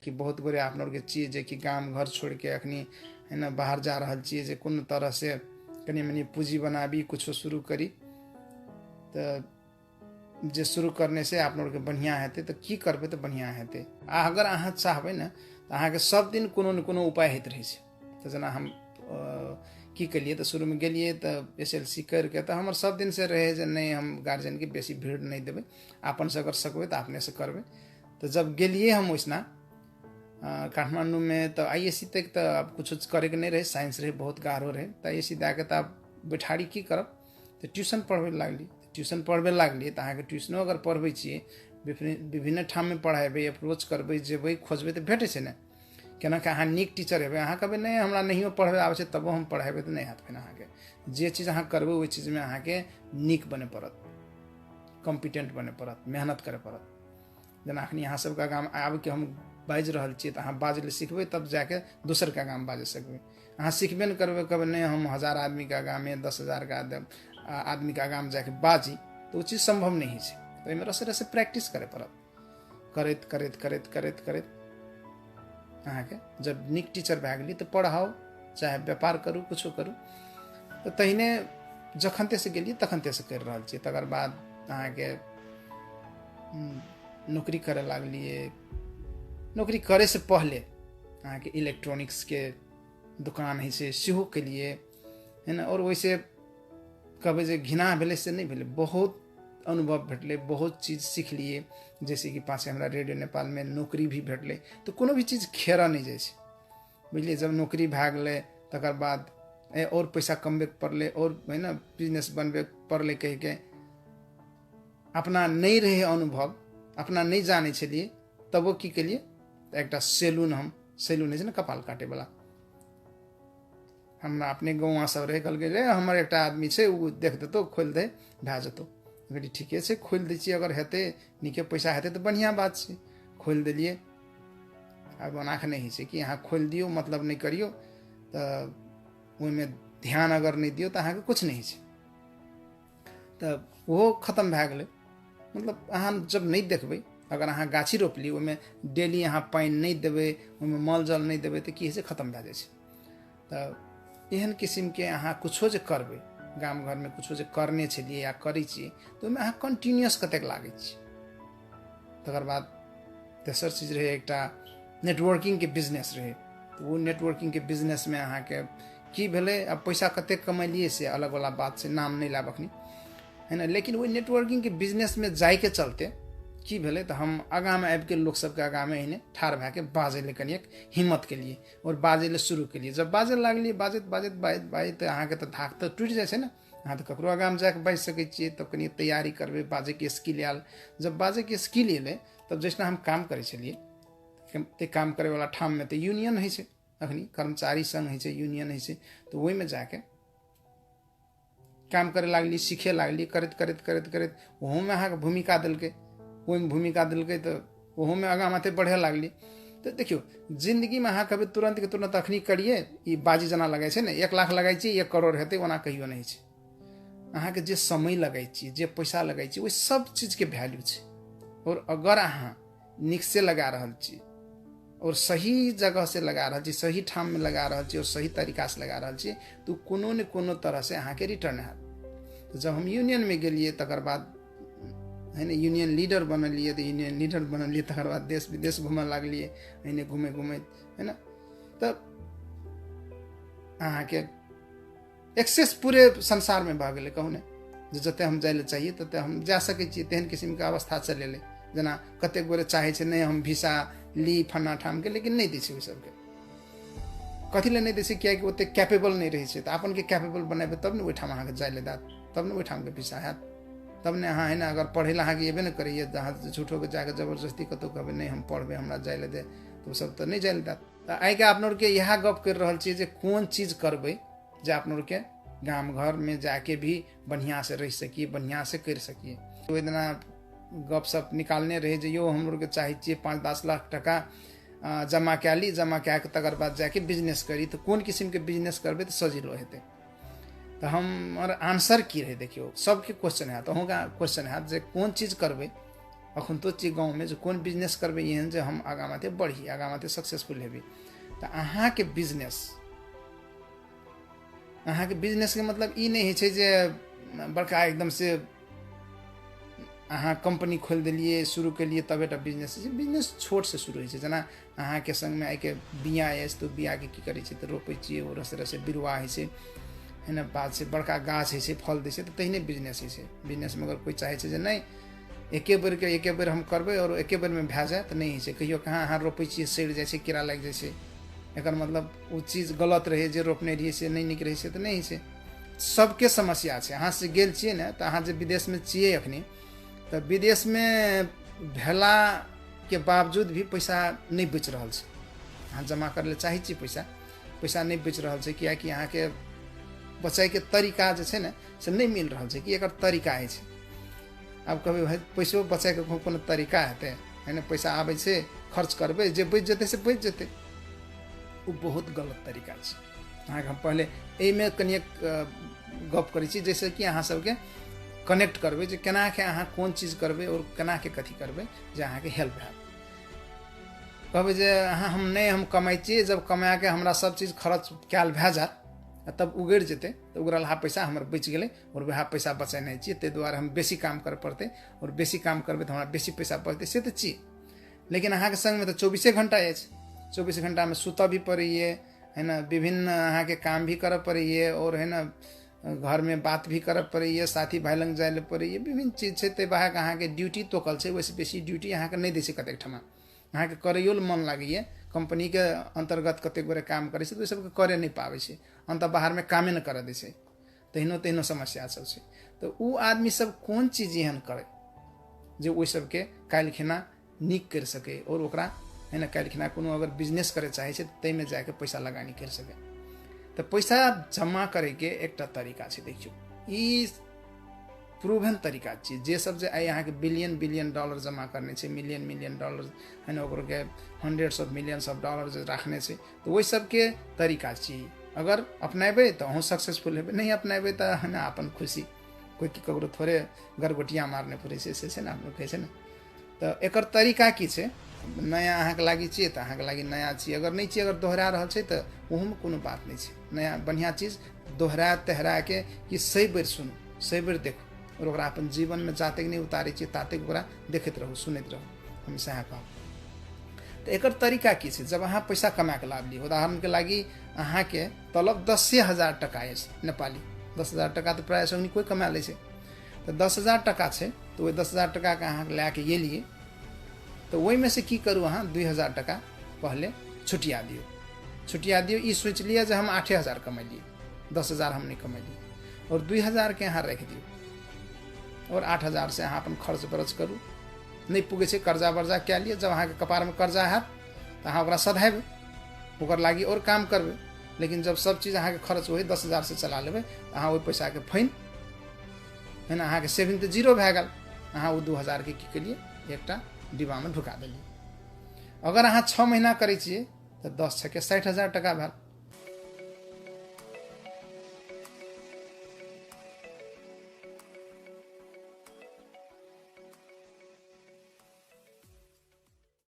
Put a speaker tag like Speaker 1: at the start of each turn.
Speaker 1: कि बहुत गोरे आप लोग के चाहिए जे कि गाम घर छोड़ के अखनी है ना बाहर जा रहा चाहिए जे कोनो तरह से कनी मनी पूंजी बनाबी कुछो शुरू करी तो जे शुरू करने से आप लोग के बढ़िया हेतै तो की करबे तो बढ़िया हेतै। अगर अहाँ चाहबै ना तो अहाँ के सब दिन कोनो न कोनो उपाय होइत रहै छै। तो जना हम की कलिए तो शुरू में गेलिए तो SLC करके तो हमार सब दिन से रहे जे नहीं हम गार्जियन के बेसी भीड़ नहीं देवे अपन से अगर सकबे तो अपने से करबे। तो जब गेलिए हम वैसना काठमांडू में तो ISC तक तो अब कुछ करे के नहीं रहे, साइंस रहे बहुत गाढ़ो रहे। तो ISC जाके तो आप बैठाड़ी की करब तो ट्यूशन पढ़बे लागली। ट्यूशन पढ़बे लागली तो अहाँ के ट्यूशनो अगर पढ़बे छिए विभिन्न ठाम में पढ़ेबे अप्रोच करबे जेबे खोजबे तो भेटे छै ना। केना कि अहाँ नीक टीचर हेबे अहाँ कहबे नहीं हमरा नहियो पढ़बे आबे छै तबो हम पढ़ेबे तो नहीं हाथ फेन अहाँ के जे चीज अहाँ करबे ओहि चीज में अहाँ के नीक बने पड़त, कॉम्पिटेंट बने पड़त, मेहनत करे पड़त। जना अखनी अहाँ सबके आगाम आब के हम बाज रहल छिए तो अहाँ बाजले सीखबे तब जाके दोसर के आगाम बाजे सकबे। अहाँ सीखबे न करबे कहबे नहीं हम 1000 आदमी के आगाम में 10,000 के आदमी के आगाम जाके बाजी तो वो चीज संभव नहीं है। तो एहिमे रसे रसे प्रैक्टिस करे पड़त। करैत करैत करैत करैत करैत अहाँ के जब नीक टीचर भए गेली तो पढ़ाओ चाहे व्यापार करू कुछो करू। तो तहिने जखनते से गेलिए तखनते से कर रहल छिए। तकर बाद अहाँ के नौकरी करे लागलिए। नौकरी करे से पहले अहाँ के इलेक्ट्रॉनिक्स के दुकान है से सेहो के लिए है ना। और वैसे कहबे जे घिना भेले से नहीं भेले, बहुत अनुभव भेटले, बहुत चीज सीख लिए। जैसे कि पाछे हमरा रेडियो नेपाल में नौकरी भी भेटले तो कोनो भी चीज खेरा नहीं जाए छै बुझलिए। जब नौकरी भए गेलै तकर बाद और पैसा कमबे पड़ले और है ना बिजनेस बनबे पड़ले कह के अपना नहीं रहे अनुभव अपना नहीं जाने छलिए तबो की केलिए एक सैलून हम सैलून है ना कपाल काटे वाला हमरा अपने गाँव सब रहे कहल रे हमर एक आदमी छै उ देख देतो खोल दे भए जेतो। कहली ठीके छै खोल दै छियै अगर हेतै नीके पैसा हेतै तो बढ़िया बात छै। खोल देलिए। अब ओनाख नहीं छै कि अहाँ खोल दियो मतलब नहीं करियो तो ओहिमे ध्यान अगर नहीं दियो तो अहाँ के कुछ नहीं छै। तो वो खत्म भए गेलै। मतलब अहाँ जब नहीं देखबै अगर अहाँ गाछी रोपली ओहिमे डेली अहाँ पानि नहीं देबै ओहिमे मल जल नहीं देबै तो की होइ छै खत्म भए जाइ छै। तो एहन किस्म के अहाँ कुछो जे करबै गाम घर में कुछो जे करने छलिए या करै छिए तो ओहिमे अहाँ कंटिन्यूअस कतेक लागै छी। तकर बाद तेसर चीज रहे एकटा नेटवर्किंग के बिजनेस रहे। तो वो नेटवर्किंग के बिजनेस में अहाँ के की भेलै अब पैसा कतेक कमेलिए से अलग वाला बात से नाम नहीं लाब अखनी है ना। लेकिन वो नेटवर्किंग के बिजनेस में जाय के चलते की भेलै तो हम आगा में आबि के लोग सबके आगा में एहने ठाढ़ भए के बाजे ले कनिक हिम्मत के लिए और बाजे ले शुरू के लिए। जब बाजे लागलिए बाजत बाजत बाजत बाजत तो अहाँ के तो धाक तो टूट जाए छै ना। अहाँ तो ककरो आगा में जाके बाजि सकै छिए तब कनी तैयारी करबै बाजे के स्किल आयल। जब बाजे के स्किल एलै तब जैसे हम काम करे छलिए ते काम करे वाला ठाम में तो यूनियन है छै अखनी कर्मचारी संघ है छै यूनियन है छै। तो ओहि में जाके काम करे लागली सीखे लागली करैत करैत करैत करैत ओहो में अहाँ के भूमिका देलकै ओहिमे भूमिका दिलकै तो ओहो में आगा माथे बढ़े लागली। तो देखियो जिंदगी में अहाँ कहबै तुरंत के तुरंत अखनी करिए ई बाजी जना लगै छै ने 1 लाख लगाई छी 1 करोड़ हेतै ओना कहियो नहीं छै। अहाँ के जे समय लगाई छी जे पैसा लगाई छी ओहि सब चीज के वैल्यू छै। और अगर अहाँ नीक से लगा रहल छी और सही जगह से लगा रहल छी सही ठाम में लगा रहल छी और सही तरीका से लगा रहल छी तो कोनो न कोनो तरह से अहाँ के रिटर्न हैत। तो जब हम यूनियन में गेलिए तकर बाद है ना यूनियन लीडर बनलिए तो यूनियन लीडर बनलिए तकर बाद देश विदेश घूमे लागलिए एने घूमे घूमे है ना। तब अहाँ के एक्सेस पूरे संसार में भए गेलै कहू ने जे जते हम जाय ले चाहिए तते हम जा सकै छिए। तेहन किस्म के अवस्था चलेले जना कतेक गोरे चाहे छै नहीं हम वीसा ली फन्ना ठाम के लेकिन नहीं दै छै ओहि सबके। कथी ले नहीं दै छै कियाकि ओते कैपेबल नहीं रहे छै। तो अपन के कैपेबल बनाबे तब ने ओहिठाम अहाँ के जाय ले दैत तब ने ओहिठाम के वीसा हैत तब ने अहाँ है ना। अगर पढ़े ला अहाँ के एबे न करिए अहाँ झूठो के जाके जबरदस्ती कतौ कहबै नहीं हम पढ़बे हमरा जाय ले दे तो सब तो नहीं जाय ले दैत। तो आइ के आप के इएह गप कर रहल छी जे कोन चीज करबै जे आप के गाम घर में जाके भी बढ़िया से रह सकिए बढ़िया से कर सकिए। तो इतना गप सप निकालने रहे जे यो हम के चाहे छिए 5-10 लाख टका जमा कए ली जमा कए के तकर बाद जाके बिजनेस करी तो कोन किस्म के बिजनेस करबै तो सजिलो हेतै। तो हमर आंसर की रहे देखियो सबके क्वेश्चन है तो अहूँके क्वेश्चन है जे कोन चीज करबै अखन तो ची गाँव में जो कौन बिजनेस करबे एहन जे हम आगा माथे बढ़ी, आगा माथे सक्सेसफुल हेबी। तो अहाँ के बिजनेस के मतलब ई नहीं है जे बड़का एकदम से अहाँ कंपनी खोल दिलिए शुरू के लिए तब एटा बिजनेस है। बिजनेस छोट से शुरू है। जना अहाँ के संग में आके बिया है तो बिया के की करे तो रोपे छिए, और रस रस बिरुआ है ना, बाद से बड़का गाछ है फल दै तो तहने बिजनेस है। बिजनेस में अगर कोई चाहे नहीं एके बेर हम करबे और एके बेर में भए जाए तो नहीं है। कहियो कहाँ अहाँ रोपे छिए सड़ जाए कीड़ा लग जाए, एकर मतलब वो चीज गलत रहे जे रोपने रहिए से नहीं निक रहे तो नहीं है। सबके समस्या है। अहाँ से गेल छिए ना तो अहाँ जे विदेश में छिए अखनी, तो विदेश में भेला के बावजूद भी पैसा नहीं बच रहा है। अहाँ जमा कर ले चाहे छी पैसा नहीं बच रहा है, कियाकि अहाँ के बचाई के तरीका जे ना से नहीं मिल रहा है कि एक तरीका है। अब कभी भाई पैसो बचाए के कोनो तरीका है ना, पैसा आवे से खर्च करबे जे बच जते से बच जते, वो बहुत गलत तरीका है। अहाँ हम पहले एहिमे कनि गप करै छी जैसे कि अहाँ सबके कनेक्ट करबे जे केना के अहाँ कोन चीज करबे और केना के कथी करबे जे अहाँ के हेल्प हैत। कहबे जे अहाँ हम कमाई छी, जब कमा के हमरा सब चीज खर्च कैल भए जात तब उगड़ जेते, तो उगड़ल पैसा हमर बच गेलै और वह पैसा बचेनाइ छी। ताहि दुआरे हम बेसी काम करे पड़ते और बेसी काम करबे तो हमरा बेसी पैसा बचते से तो छी। लेकिन अहाँ के संग में तो 24 घंटा अछि, 24 घंटा में सुतऽ भी पड़ैए है ना, विभिन्न अहाँ के काम भी करऽ पड़ैए और है ना घर में बात भी करऽ पड़ैए, साथी भाई लग जाए ले पड़ैए, विभिन्न चीज छै। ताहि बाहेक अहाँ के ड्यूटी तोकल छै, वैसे बेसी ड्यूटी अहाँ के नहीं दै छै। कतेक ठमा अहाँ के करैयो ले मन लागैए, कंपनी के अंतर्गत कतेक गोरे काम करे छै तो सब के करे नहीं पावे छै, अंत बाहर में कामे न करे दै छै। तहिनो समस्या सब छै। तो उ आदमी सब कोन चीज एहन करे जे ओइ सब के काल्हि खिना नीक कर सके और ओकरा है ना काल्हि खिना कोनो अगर बिजनेस करे चाहे छै तै में जाके पैसा लगानी कर सके। तो पैसा जमा करे के एकटा तरीका छै। देखियो ई प्रूवन तरीका छै। जे सब जे आइ अहाँ के बिलियन डॉलर जमा करने छै, मिलियन डॉलर है ना, ओकरो के hundreds of millions of dollar जे राखने छै, तो वही सब के तरीका छै। अगर अपनेबे तो अहूँ सक्सेसफुल हेबे, नहीं अपनेबे तो है ना अपन खुशी, कोई ककरो थोड़े गरगोटिया मारने पड़े से ना कहै छै ना। तो एकर तरीका की छै, नया अहाँ के लागी छियै तो अहाँ के लागी नया छी, अगर नहीं छी, अगर दोहरा रहल छै तो ओहू में कोनो बात नहीं छै। नया बढ़िया चीज दोहरा तहरा के कि सही बेर सुनू, सही बेर देखू और ओकरा अपन जीवन में जाते नहीं उतारे छी ताते ओकरा देखैत रहू, सुनैत रहू। हम सएह कहब। तो एकर तरीका की छै, जब अहाँ पैसा कमा के लाभ ली, उदाहरण के लागी अहाँ के तलब 10,000 टका अछि नेपाली, 10,000 टका तो प्राय सनी कोई कमा ले छै। तो 10,000 टका छै तो वही 10,000 टका के अहाँ ला के लिए, तो वही में से की करू अहाँ 2,000 टका पहले छुटिया दियो। ई सोच लिया जे हम 8,000 कमेलिए, 10,000 हम नहीं कमेलिए, और 2,000 के अहाँ रख दियो और 8,000 से अहाँ अपन खर्च बरच करू। नहीं पुगे छै कर्जा वर्जा क्या लिए, जब अहाँ के कपार में कर्जा हैत तो अहाँ ओकरा सधाबे, ओकर लागी और काम करबे। लेकिन जब सब चीज अहाँ के खर्च वही 10,000 से चला लेबे, अहाँ वही पैसा के फाइन है ना, अहाँ के सेविंग तो जीरो भए गेल। अहाँ वो 2,000 के की केलिए एकटा डिब्बा में ढुका देलिए। अगर अहाँ 6 महीना करे छिए तो 10 6 के 60,000 टका भेल।